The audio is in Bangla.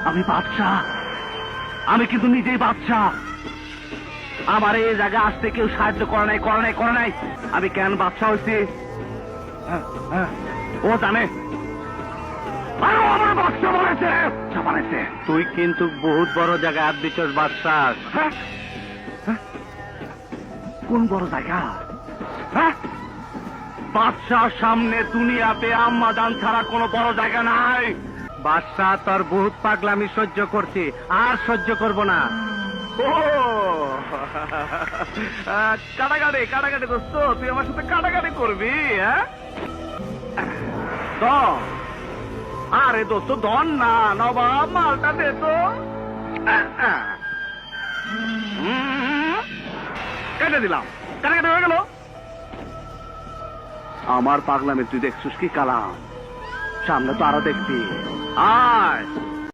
আমি বাদশাহ, আমি কিন্তু নিজেই বাদশাহ। আমার এই জায়গায় আসতে কেউ সাহায্য করে নাই। আমি কেন বাদশাহ হয়েছি ও জানে। আমার বাদশাহ বানাইছে। তুই কিন্তু বহুত বড় জায়গায় হাত দিচ্ছস বাদশাহ। কোন বড় জায়গা? বাদশাহ সামনে দুনিয়াতে আম্মা জান ছাড়া কোনো বড় জায়গা নাই। বাদশাহ তোর বহুত পাগলামি সহ্য করছি, আর সহ্য করব না। ও কাটাকাটি দোস্ত, তুই আমার সাথে কাটাকাটি করবি? আরে দোস্ত ধন না, নবাব মালটা দে তো। কেটে দিলাম, কাটাকাটি হয়ে গেল। আমার পাগলামে তুই দেখছিস কি কালাম? সামনে তো আরো দেখবি। আয়